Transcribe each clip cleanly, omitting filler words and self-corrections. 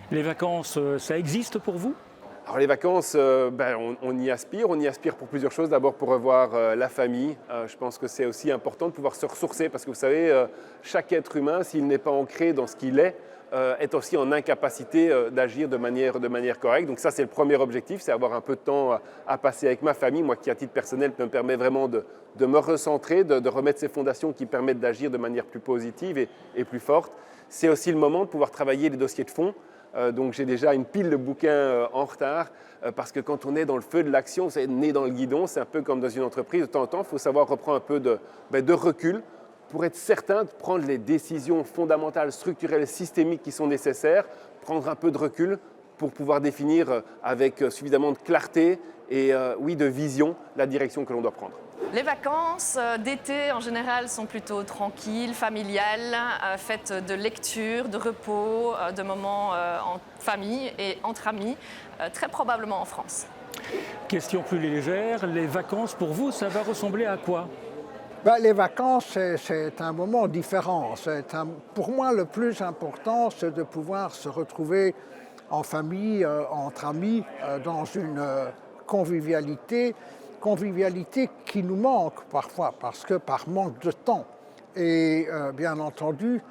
Les vacances, ça existe pour vous? Alors les vacances, on y aspire. On y aspire pour plusieurs choses. D'abord pour revoir la famille. Je pense que c'est aussi important de pouvoir se ressourcer parce que vous savez, chaque être humain, s'il n'est pas ancré dans ce qu'il est aussi en incapacité d'agir de manière correcte. Donc ça, c'est le premier objectif, c'est avoir un peu de temps à passer avec ma famille, moi qui à titre personnel me permet vraiment de me recentrer, de remettre ces fondations qui permettent d'agir de manière plus positive et plus forte. C'est aussi le moment de pouvoir travailler les dossiers de fond. Donc j'ai déjà une pile de bouquins en retard parce que quand on est dans le feu de l'action, c'est né dans le guidon, c'est un peu comme dans une entreprise. De temps en temps, il faut savoir reprendre un peu de recul pour être certain de prendre les décisions fondamentales, structurelles, systémiques qui sont nécessaires, prendre un peu de recul pour pouvoir définir avec suffisamment de clarté et de vision la direction que l'on doit prendre. Les vacances d'été, en général, sont plutôt tranquilles, familiales, faites de lecture, de repos, de moments en famille et entre amis, très probablement en France. Question plus légère, les vacances pour vous, ça va ressembler à quoi? Les vacances, c'est un moment différent. Pour moi, le plus important, c'est de pouvoir se retrouver en famille, entre amis, dans une convivialité qui nous manque parfois, parce que par manque de temps. Et bien entendu,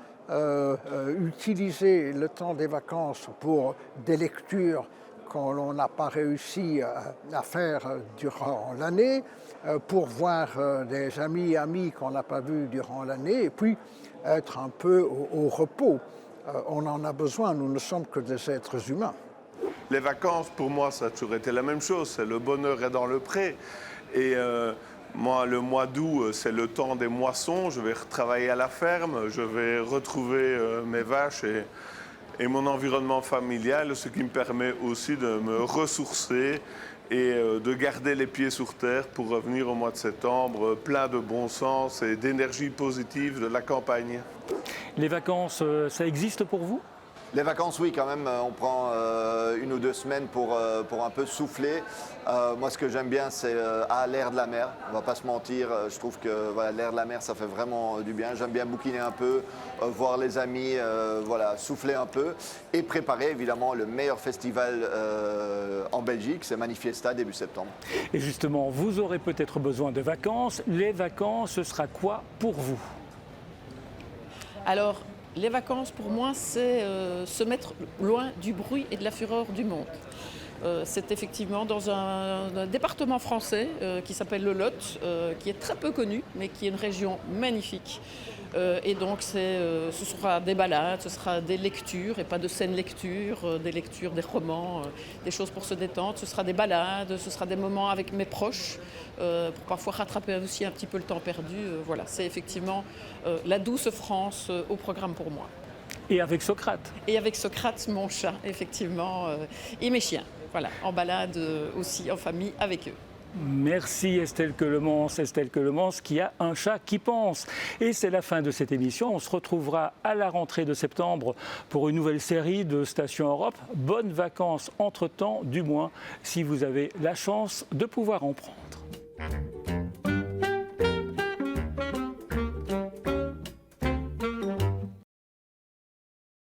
utiliser le temps des vacances pour des lectures qu'on n'a pas réussi à faire durant l'année, pour voir des amis qu'on n'a pas vus durant l'année, et puis être un peu au repos. On en a besoin, nous ne sommes que des êtres humains. Les vacances, pour moi, ça a toujours été la même chose. C'est le bonheur est dans le pré. Et moi, le mois d'août, c'est le temps des moissons. Je vais retravailler à la ferme. Je vais retrouver mes vaches et mon environnement familial, ce qui me permet aussi de me ressourcer et de garder les pieds sur terre pour revenir au mois de septembre plein de bon sens et d'énergie positive de la campagne. Les vacances, ça existe pour vous? Les vacances, oui, quand même. On prend 1 ou 2 semaines pour un peu souffler. Moi, ce que j'aime bien, c'est l'air de la mer. On ne va pas se mentir. Je trouve que l'air de la mer, ça fait vraiment du bien. J'aime bien bouquiner un peu, voir les amis, souffler un peu. Et préparer, évidemment, le meilleur festival en Belgique, c'est Manifesta, début septembre. Et justement, vous aurez peut-être besoin de vacances. Les vacances, ce sera quoi pour vous? Alors, les vacances, pour moi, c'est se mettre loin du bruit et de la fureur du monde. C'est effectivement dans un département français qui s'appelle le Lot, qui est très peu connu, mais qui est une région magnifique. Et donc, ce sera des balades, ce sera des lectures, et pas de scènes lectures, des lectures, des romans, des choses pour se détendre. Ce sera des balades, ce sera des moments avec mes proches, pour parfois rattraper aussi un petit peu le temps perdu. Voilà, c'est effectivement la douce France au programme pour moi. Et avec Socrate? Et avec Socrate, mon chat, effectivement, et mes chiens. Voilà, en balade aussi en famille avec eux. Merci Estelle Queulemans qui a un chat qui pense. Et c'est la fin de cette émission. On se retrouvera à la rentrée de septembre pour une nouvelle série de Station Europe. Bonnes vacances entre-temps, du moins si vous avez la chance de pouvoir en prendre.